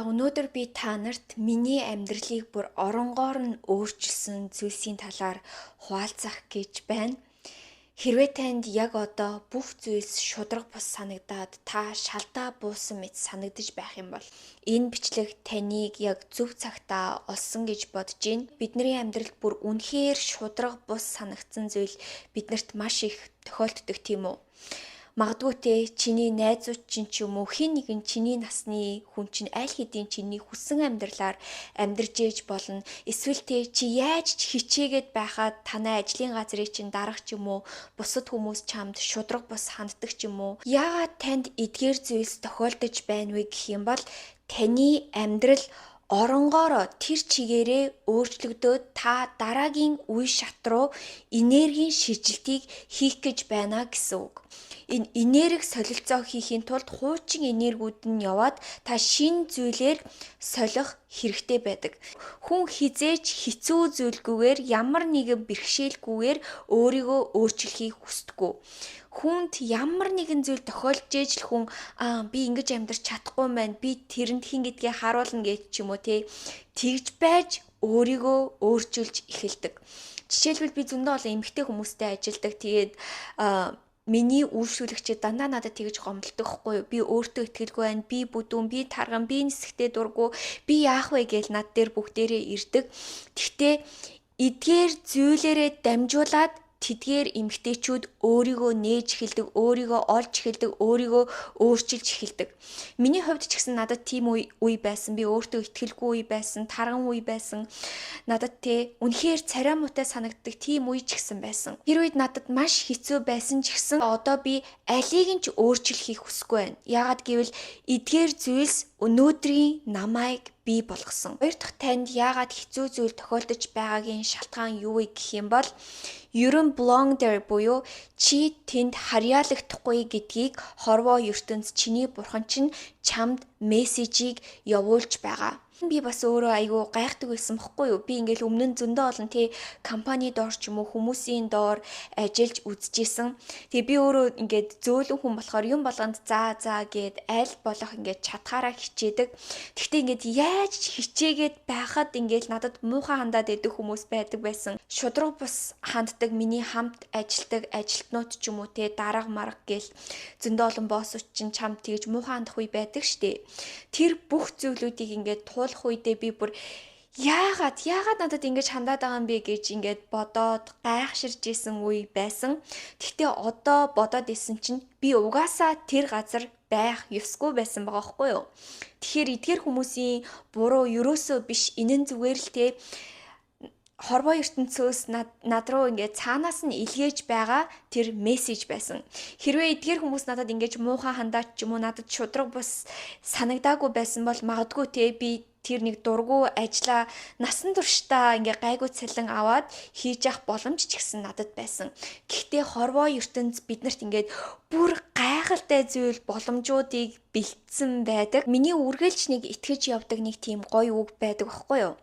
Өнөөдөр би та нарт миний амьдралыг бүр оронгоор нь өөрчилсөн зүйлсийн талаар хуваалцах гэж байна. Хэрвээ танд яг одоо бүх зүйлс шударга бус санагдаад та шалдаа буусан мэт санагдаж байх юм бол энэ бичлэг таныг яг зөв цагтаа олсон гэж бодож байна. Бидний амьдралд бүр үнэхээр шударга бус санагдсан зүйл биднэрт маш их тохиолддог тийм үү? Магадгүй те чиний найзууд чинь ч юм уу хэн нэгэн чиний насны хүн чинь аль хэдийн чиний хүссэн амьдралаар амьдарч ээж болно. Эсвэл те чи яаж ч хичээгээд байхад танай ажлын газрыг чинь дарах ч юм уу бусад хүмүүс чамд шудраг бус ханддаг ч юм уу. Яагаад танд эдгээр зүйлс тохиолдож байна вэ гэх юм бол таны амьдрал оронгоороо тэр чигээрээ өөрчлөгдөөд та дараагийн үе шат руу энергийн шилжилтийг хийх гэж байна гэсэн үг. Энэ энерги солилцоо хийхийн тулд хуучин энергиуд нь яваад та шин зүйлээр солих хэрэгтэй байдаг. Хүн хизээж хэцүү зүйлгүйгээр ямар нэгэн бэрхшээлгүйгээр өөрийгөө өөрчлөхийг хүсдэггүй. Хүнд ямар нэгэн зүйл тохиолж ээж л хүн би ингэж амьдрч чадахгүй байна. Би тэрэнд хин гэдгээ харуулна гэж ч юм уу тэгж байж өөрийгөө өөрчилж эхэлдэг. Жишээлбэл би зөндөө олон эмэгтэй хүмүүстэй ажилдаг. Тэгээд миний үйлчлүүлэгчид дандаа надад тэгж гомдолдог хгүй юу? Би өөртөө итгэлгүй байна. Би бүдүүн, би тарган, би нисэхтэй дургу. Би яах вэ гэж над дээр бүгдээрээ ирдэг. Гэхдээ эдгээр зүйлээрээ дамжуулаад тэдгээр эмгтээчүүд өөрийгөө нээж эхэлдэг, өөрийгөө олж эхэлдэг, өөрийгөө өөрчилж эхэлдэг. Миний хувьд ч гэсэн надад тийм үе байсан. Би өөртөө итгэлгүй үе байсан, тарган үе байсан. Надад үнэхээр царай муутай санагддаг тийм үе ч гэсэн байсан. Тэр үед надад маш хэцүү байсан ч гэсэн одоо би алийг нь ч өөрчлөхийг хүсэхгүй байна. Яагаад гэвэл эдгээр зүйлс өнөөдрийн намайг бий болгосон. Хоёр дахь танд яагаад хэцүү зүйл тохиолдож байгаагийн шалтгаан юу вэ гэх юм бол ерөн belong there буюу чи тэнд харьяалагдахгүй гэдгийг хорвоо ертөнц чиний бурхан чинь чамд мессежийг явуулж байгаа. Би бас өөрөө айгүй гайхдаг байсан бохгүй юу? Би ингээл өмнө нь зөндөө олон компани доор ч юм уу хүмүүсийн доор ажиллаж үзчихсэн. Тэгээ би өөрөө ингээд зөөлөн хүн болохоор юм болгонд заа гэд аль болох ингээд чадхаараа хичээдэг. Гэхдээ ингээд яаж хичээгээд байхад ингээд надад муухай хандаад идэх хүмүүс байдаг байсан. Шудраг бус ханддаг миний хамт ажилтдаг ажилтнууд ч юм уу дарга марга гэл зөндөө олон боссууд чинь чамд тэгж муухай хандах үе байдаг штэ. Тэр бүх зүйлүүдийг ингээд туулах үедээ би бүр яагаад надад ингэж хандаад байгаа юм бэ гэж ингээд бодоод гайхширж исэн үе байсан. Гэхдээ одоо бодоод исэн чинь би угаасаа тэр газар байх ёсгүй байсан байгаа хгүй юу. Тэгэхээр эдгээр хүмүүсийн буруу ерөөсөө биш, энэ нь зүгээр л хорвоо ертөнцөөс над руу ингээд цаанаас нь илгээж байгаа тэр мессеж байсан. Хэрвээ эдгээр хүмүүс надад ингэж муухай хандаад ч юм уу надад шудраг бус санагдаагүй байсан бол магадгүй би тэр нэг дургу ажлаа насан туршдаа ингээ гайгүй цалин аваад хийж явах боломж ч гэсэн надад байсан. Гэхдээ хорвоо ертөнц биднэрт ингээд бүр гайхалтай зүйл боломжуудыг бэлдсэн байдаг. Миний үргэлж нэг итгэж явдаг нэг тийм гоё үг байдаг байхгүй юу?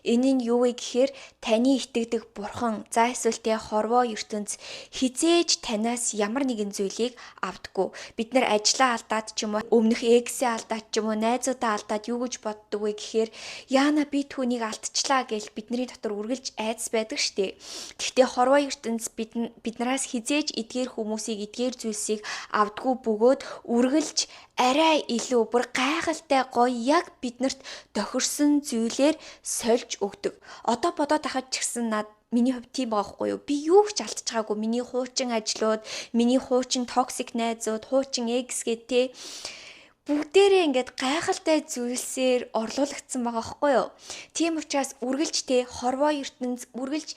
Энэ нь юу вэ гэхээр таны итгэдэг бурхан эсвэл хорвоо ертөнц хизээж танаас ямар нэгэн зүйлийг авдаггүй. Бид нар ажлаа алдаад ч юм уу өмнөх эксээ алдаад ч юм уу найзуудаа алдаад юу гэж боддог вэ гэхээр яана би түүнийг алдчихлаа гэж бидний дотор үргэлж айдас байдаг штэ. Гэхдээ хорвоо ертөнц биднээс хизээж эдгээр хүмүүсийг эдгээр зүйлсийг авдаггүй бөгөөд үргэлж арай илүү бүр гайхалтай гоё яг биднэрт тохирсон зүйлээр сольж өгдөг. Одоо бодоод ахад ч гэсэн миний хувьд тийм байгаа хгүй юу? Би юу ч алдчихаагүй. Миний хуучин ажлууд, миний хуучин токсик найзууд, хуучин экс гэдэг бүгдээрээ ингээд гайхалтай зүйлсээр орлуулагдсан байгаа хгүй юу? Тийм учраас үргэлж хорвоо ертөнц үргэлж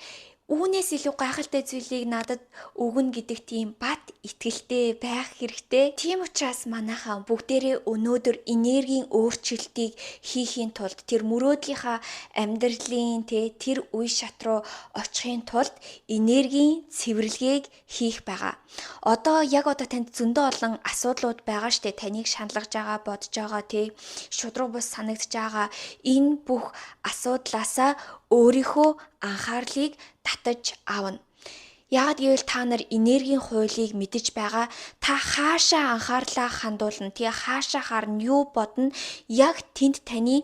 үүнээс илүү гайхалтай зүйлийг надад өгнө гэдэг тийм бат итгэлтэй байх хэрэгтэй. Тийм учраас манайхаа бүгдээрээ өнөөдөр энергийн өөрчлөлтийг хийхийн тулд тэр мөрөөдлийнхаа амьдралын тэр үе шат руу очихын тулд энергийн цэвэрлэгийг хийх байгаа. Одоо танд зөндөө олон асуудлууд байгаа штэ. Таныг шаналгаж байгаа, бодож байгаа шудраг бус санагдаж байгаа. Энэ бүх асуудлаасаа өөрийнхөө анхаарлыг татаж аавна. Яагад гэвэл та нар энергийн хуулийг мэдэж байгаа. Та хаашаа анхаарлаа хандуулна, тэгээ хаашаа харна, юу бодно, яг тэнд таны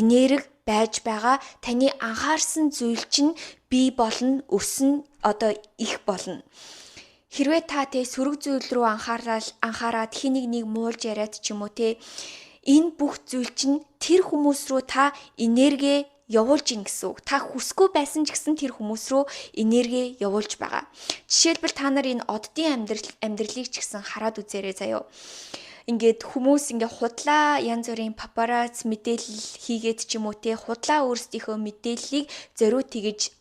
энерги байж байгаа. Таны анхаарсан зүйл чинь бий болно, өснө, их болно. Хэрвээ та сөрөг зүйл рүү анхаараад хэнийг муулж яриад ч юм уу энэ бүх зүйл чинь тэр хүмүүс рүү та энерги явуулж ийн гэсэн үг. Та хүсгүй байсан ч гэсэн тэр хүмүүс рүү энерги явуулж байгаа. Жишээлбэл та нар энэ оддын амьдралыг ч гэсэн хараад үзээрэй заяа. Ингээд хүмүүс худлаа янз бүрийн папарац мэдээлэл хийгээд ч юм уу худлаа өөрсдийнхөө мэдээллийг зориуд тэгж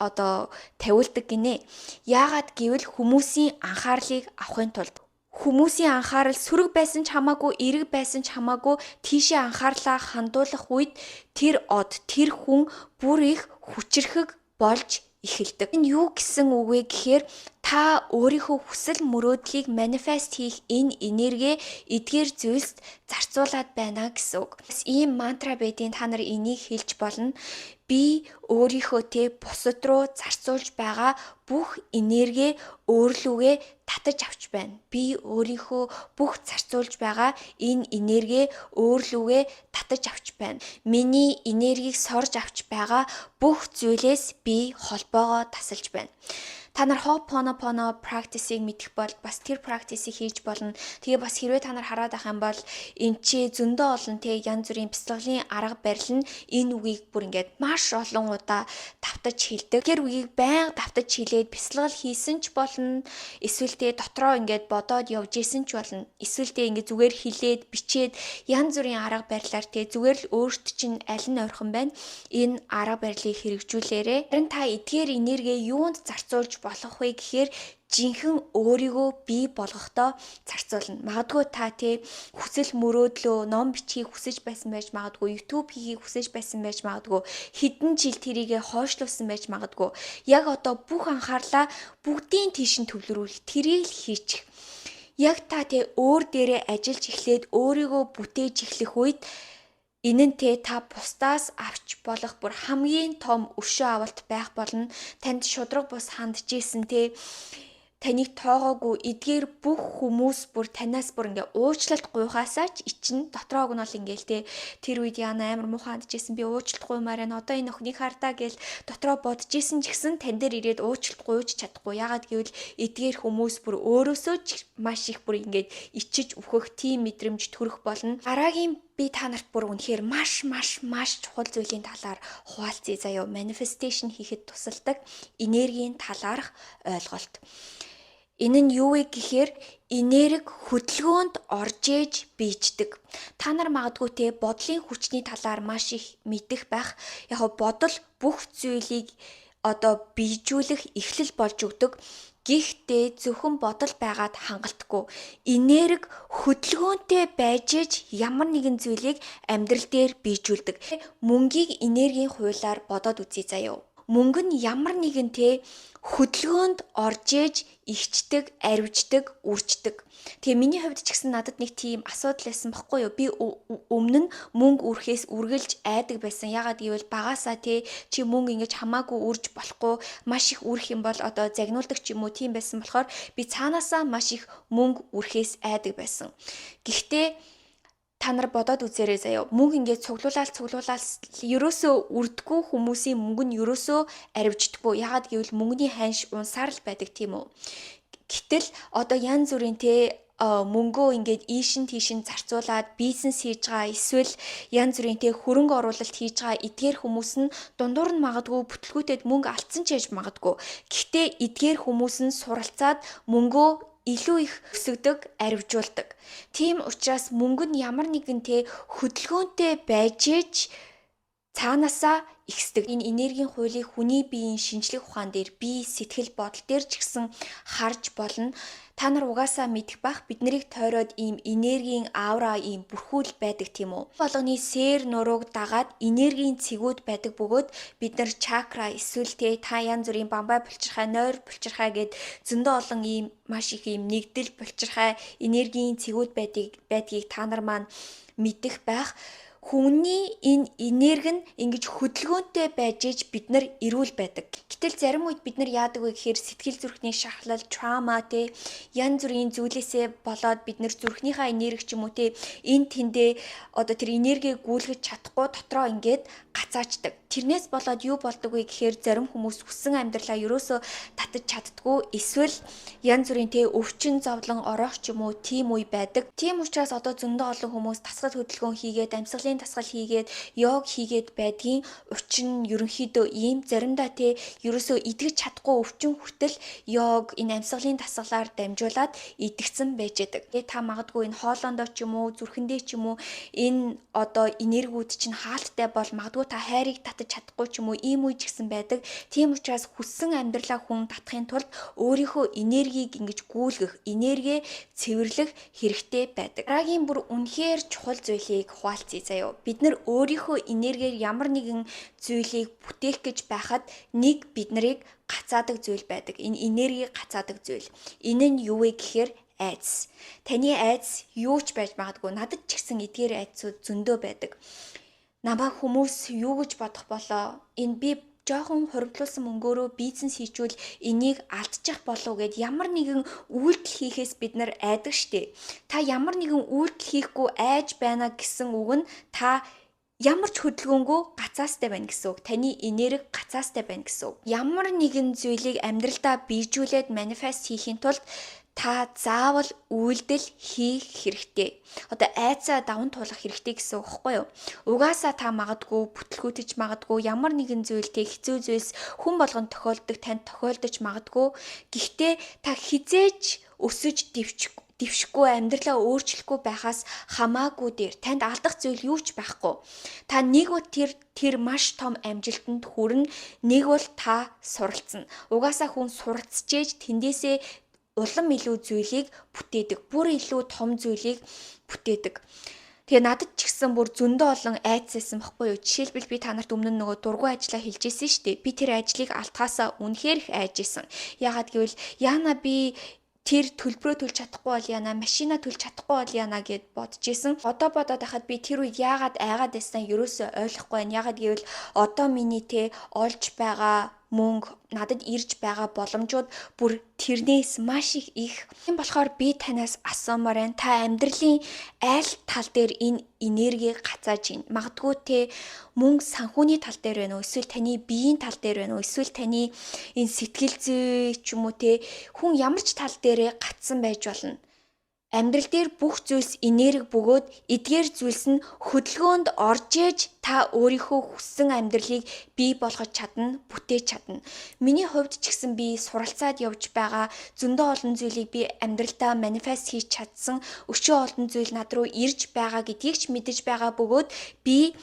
тавиулдаг гинэ. Яагаад гэвэл хүмүүсийн анхаарлыг авахын тулд хүмүүсийн анхаарал сөрөг байсан ч хамаагүй, эрэг байсан ч хамаагүй тийшээ анхаарлаа хандуулах үед тэр хүн бүр их хүчрэхэг болж эхэлдэг. Энэ юу гэсэн үг вэ гэхээр та өөрийнхөө хүсэл мөрөөдлийг манифест хийх энэ энерги эдгээр зүйлс зарцуулаад байна гэсэн үг. Бас ийм мантра байдیں۔ Та нар энийг хэлж болно. Би өөрийнхөө бусад руу зарцуулж байгаа бүх энерги өөрлөгөө татаж авч байна. Би өөрийнхөө бүх зарцуулж байгаа энэ энерги өөрлөгөө татаж авч байна. Миний энергийг сорж авч байгаа бүх зүйлээс би холбоогоо тасалж байна. Та нар Ho'oponopono practice-ийг мэдэх бол бас тэр practice-ийг хийж болно. Тэгээ бас хэрвээ та нар хараад ах юм бол энэ чи зөндөө олон янз бүрийн бяцлаглалын арга барил нь энэ үгийг бүр ингээд маш олон удаа давтаж хэлдэг. Тэр үгийг байнга давтаж хэлээд бяцлаглал хийсэн ч болно. Эсвэл дотроо ингээд бодоод явж исэн ч болно. Эсвэл ингээд зүгээр хэлээд бичээд янз бүрийн арга барилаар зүгээр л өөрт чинь аль нь ойрхон байна. Энэ арга барилыг хэрэгжүүлээрэй. Харин та эдгээр энерги юунд зарцуулж болох вэ гэхээр жинхэнэ өөрийгөө бий болгохдоо зарцуулна. Магадгүй та хүсэл мөрөөдлөө ном бичгийг хүсэж байсан байж магадгүй, YouTube хийхийг хүсэж байсан байж магадгүй, хэдэн жил тэрийгэ хойшлуулсан байж магадгүй. Яг бүх анхаарлаа бүгдийн тийш нь төвлөрүүл, тэрийг л хийчих. Яг та өөр дээрээ ажиллаж эхлээд өөрийгөө бүтээж эхлэх үед энэ нь та бусдаас авч болох бүр хамгийн том өршөө авалт байх болно. Танд шудраг бус хандж исэн таныг тоогоогүй эдгээр бүх хүмүүс бүр танаас бүр уучлалт гуйхаасаа ч ичнэ. Дотроог нь бол тэр үед яана амар муухай хандж исэн, би уучлалт гуймаар байна. Одоо энэ охиныг хардаа гэл дотроо бодож исэн ч гэсэн тань дээр ирээд уучлалт гуйж чадахгүй. Ягаад гэвэл эдгээр хүмүүс бүр өөрөөсөө маш их бүр ичиж өөхөх тийм мэдрэмж төрөх болно. Дараагийн би та нарт бүр үнэхээр маш чухал зүйлийн талаар хуваалцъя заяа. Manifestation хийхэд тусалдаг энергийн талаарх ойлголт. Энэ нь юу вэ гэхээр энерги хөдөлгөөнд орж ээж биеждэг. Та нар магадгүй бодлын хүчний талаар маш их мэдэх байх. Яг бодол бүх зүйлийг биежүүлэх эхлэл болж өгдөг. Гэхдээ зөвхөн бодол байгаад хангалтгүй. Энерги хөдөлгөөнтэй байж ээж ямар нэгэн зүйлийг амьдрал дээр биежүүлдэг. Мөнгийг энергийн хуулиар бодоод үзье заяа. Мөнгө нь ямар нэгэн хөдөлгөөнд орж ээж ихчдэг, арвиждаг, үрждэг. Тэгээ миний хувьд ч гэсэн надад нэг тийм асуудал байсан байхгүй юу? Би өмнө нь мөнгө үрхээс үргэлж айдаг байсан. Ягаад гэвэл багасаа чи мөнгө хамаагүй үрж болохгүй, маш их үрэх юм бол загнуулдаг ч юм уу тийм байсан болохоор би цаанаасаа маш их мөнгө үрхээс айдаг байсан. Гэхдээ та нар бодоод үзээрэй заяа. Мөнгө цуглуулаад ерөөсөө үрдэггүй хүмүүсийн мөнгө нь ерөөсөө арвиждаггүй. Ягаад гэвэл мөнгөний ханш унсаар л байдаг тийм үү. Гэтэл янз бүрийн мөнгөө ийшин тийшин зарцуулаад бизнес хийж байгаа, эсвэл янз бүрийн хөрөнгө оруулалт хийж байгаа эдгээр хүмүүс нь дундуур нь магадгүй бүтлгүүтэд мөнгө алдсан ч яж магадгүй. Гэхдээ эдгээр хүмүүс нь суралцаад мөнгөө илүү их өсгдөг, арвижуулдаг. Тийм учраас мөнгө нь ямар нэгэн хөдөлгөөнтэй байж ээж цаанаасаа ихсдэг. Энэ энергийн хуулийг хүний биеийн шинжлэх ухаан дээр, бие, сэтгэл, бодол дээр ч гэсэн харж болно. Та нар угаасаа мэдэх бах биднийг тойроод ийм энергийн аура ийм бүрхүүл байдаг тийм үү. Болгоны сэр нурууг дагаад энергийн цэгүүд байдаг бөгөөд бид нар чакра эсвэл та янз бүрийн бамбай булчирхай, нойр булчирхай гэд зөндөө олон ийм маш их ийм нэгдэл булчирхай энергийн цэгүүд байдгийг та нар маань мэдэх байх. Хүний энэ энерги нь ингэж хөдөлгөөнтэй байж иж бид нар эрүүл байдаг. Гэтэл зарим үед бид нар яадаг вэ гэхээр сэтгэл зүрхний шахлал, траума те янз бүрийн зүйлээсээ болоод бид нар зүрхнийхээ энерги ч юм уу те энэ тэндээ одоо тэр энергийг гүйлгэж чадахгүй дотроо ингээд гацаачдаг. Тэрнээс болоод юу болдог вэ гэхээр зарим хүмүүс хүссэн амьдралаа ерөөсөө татаж чаддгүй, эсвэл янз бүрийн те өвчин зовлон орох ч юм уу тийм үе байдаг. Тийм учраас одоо зөндөө олон хүмүүс дасгал хөдөлгөөн хийгээд, амьсгалын дасгал хийгээд, йог хийгээд байдгийн. Учир нь ерөнхийдөө ийм заримдаа те ерөөсөө идэж чадахгүй өвчин хүртэл йог энэ амьсгалын дасгалаар дамжуулаад идэгцэн байж байдаг. Тэгээ та магадгүй энэ хоолоондоо ч юм уу, зүрхэндээ ч юм уу энэ одоо энергиуд чинь хаалттай бол магадгүй та хайрыг татаж чадахгүй ч юм уу ийм үе ч гэсэн байдаг. Тийм учраас хүссэн амьдралаа хүн татахын тулд өөрийнхөө энергийг ингэж гүйлгэх, энергээ цэвэрлэх хэрэгтэй байдаг. Дараагийн бүр үнэхээр чухал зүйлийг хуваалцъя заяа. Бид нар өөрийнхөө энергиэр ямар нэгэн зүйлийг бүтээх гэж байхад нэг бид нарыг гацаадаг зүйл байдаг. Энэ энерги гацаадаг зүйл. Энэ нь юу вэ гэхээр айдас. Таны айдас юу ч байж магадгүй. Надад ч гэсэн эдгээр айдсууд зөндөө байдаг. Намайг хүмүүс юу гэж бодох болоо? Энэ би жоохон хоригдлуулсан мөнгөөрөө бизнес хийчүүл энийг алдчих болов гэд ямар нэгэн үйлдэл хийхээс бид нар айдаг штэ. Та ямар нэгэн үйлдэл хийхгүй айж байна гэсэн үг нь та ямар ч хөдөлгөөнгөө гацаастай байна гэсэн үг. Таны энерги гацаастай байна гэсэн үг. Ямар нэгэн зүйлийг амьдралдаа бийжүүлээд манифест хийхин тулд та заавал үйлдэл хийх хэрэгтэй. Одоо айцаа даван туулах хэрэгтэй гэсэн үг хэвгүй юу? Угаасаа та магадгүй бүтлгүүтэж магадгүй ямар нэгэн зүйлтэй хэцүү зүйлс хүн болгонд тохиолдог, танд тохиолдож магадгүй. Гэхдээ та хизээж өсөж дэвшихгүй амьдралаа өөрчлөхгүй байхаас хамаагүй дээр танд алдах зүйл юу ч байхгүй. Та нэг бол тэр маш том амжилтанд хүрнэ, нэг бол та суралцна. Угаасаа хүн суралцжээж тэндээсээ улам илүү зүйлийг бүтээдэг. Бүр илүү том зүйлийг бүтээдэг. Тэгээ надад ч гэсэн бүр зөндөө олон айдас байсан байхгүй юу? Жишээлбэл би та нарт өмнө нь нөгөө дургуй ажиллаа хэлжсэн шүү дээ. Би тэр ажлыг алдхаасаа үнэхээр их айж исэн. Яагаад гэвэл яана би тэр төлбөрөө төлж чадахгүй бол яана, машина төлж чадахгүй бол яана гэд бодож исэн. Одоо бодоод байхад би тэр үед яагаад айгаад байснаа ерөөсөө ойлгохгүй байна. Яагаад гэвэл одоо миний олж байгаа мөнгө, надад ирж байгаа боломжууд бүр тэрнээс маш их. Тийм болохоор би танаас асуумаар байна. Та амьдралын айл тал дээр энэ энергийг гацааж байна. Магадгүй мөнгө санхүүний тал дээр байна уу? Эсвэл таны биеийн тал дээр байна уу? Эсвэл таны энэ сэтгэл зүй ч юм уу хүн ямар ч тал дээрээ гацсан байж болно. Амьдрал дээр бүх зүйлс энерги бөгөөд эдгээр зүйлс нь хөдөлгөөнд орж ээж та өөрийнхөө хүссэн амьдралыг бий болгож чадна, бүтээж чадна. Миний хувьд ч гэсэн би суралцаад явж байгаа зөндөө олон зүйлийг би амьдралдаа манифест хийж чадсан, өчөө олон зүйл над руу ирж байгаа гэдгийг ч мэдэж байгаа бөгөөд би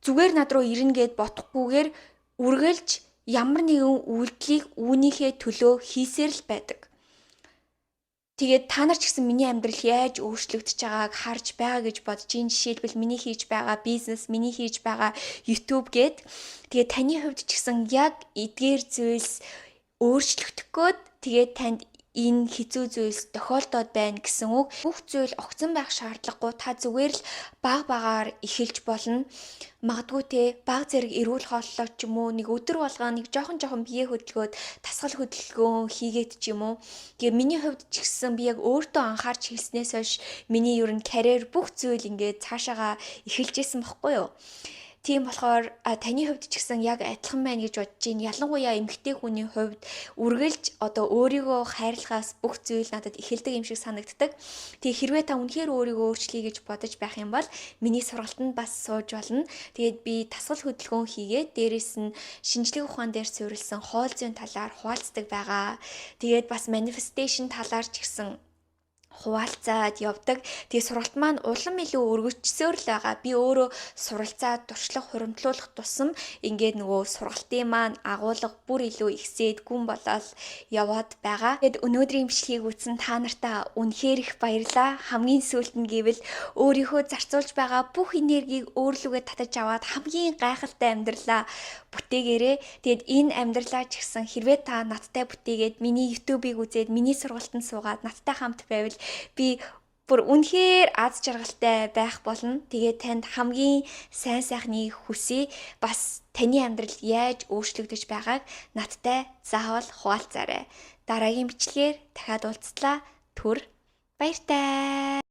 зүгээр над руу ирнэ гэд бодохгүйгээр үргэлж ямар нэгэн үйлдэлийг үүнийхээ төлөө хийсээр л байдаг. Тэгээд та нар ч гэсэн миний амьдрал яаж өөрчлөгдөж байгааг харж байгаа гэж бодож ин жишээлбэл миний хийж байгаа бизнес, миний хийж байгаа YouTube гээд тэгээд таны хувьд ч гэсэн яг эдгээр зүйлс өөрчлөгдөх гээд тэгээд танд энэ хэцүү зүйлс тохиолдоод байна гэсэн үг. Бүх зүйл огцон байх шаардлагагүй. Та зүгээр л багаар эхэлж болно. Магадгүй баг зэрэг эрүүл хооллоо ч юм уу нэг өдөр болгоо нэг жоохон бие хөдөлгөөд тасгал хөдөлгөөн хийгээд ч юм уу. Тэгээ миний хувьд ч гэсэн би яг өөртөө анхаарч хэлснээс хойш миний ер нь карьер бүх зүйл ингээд цаашаага эхэлж исэн баггүй юу? Тийм болохоор таны хувьд ч гэсэн яг адилхан байна гэж бодож байна. Ялангуяа эмэгтэй хүний хувьд үргэлж одоо өөрийгөө хайрлахаас бүх зүйл надад эхэлдэг юм шиг санагддаг. Тэгээ хэрвээ та үнэхээр өөрийгөө өөрчлөе гэж бодож байх юм бол миний сургалтанд бас сууж болно. Тэгээд би тасгал хөдөлгөөн хийгээд дээрэс нь шинжлэх ухаан дээр суурилсан хоол зүйн талаар хуваалцдаг байгаа. Тэгээд бас manifestation талаар ч гэсэн хуваалцаад явдаг. Тэгээ сургалт маань улам илүү өргөжсөөр л байгаа. Би өөрөө суралцаад туршлага хуримтлуулах тусам ингээд нөгөө сургалтын маань агуулга бүр илүү ихсээд гүн болоод яваад байгаа. Тэгэд өнөөдрийн бичлэгийг үзсэн та нартаа үнэхээр их баярлалаа. Хамгийн сүүлд нь гэвэл өөрийнхөө зарцуулж байгаа бүх энергийг өөрлөгөө татаж аваад хамгийн гайхалтай амьдралаа бүтээгээрэй. Тэгэд энэ амьдралаа ч гэсэн хэрвээ та надтай бүтээгээд миний YouTube-ыг үзээд миний сургалтанд суугаад надтай хамт байвал би бүр үнэхээр аз жаргалтай байх болно. Тэгээ танд хамгийн сайн сайхны хүсье. Бас таны амьдрал яаж өөрчлөгдөж байгааг надтай заавал хуваалцаарай. Дараагийн бичлэгээр дахиад уулзлаа. Түр баяртай.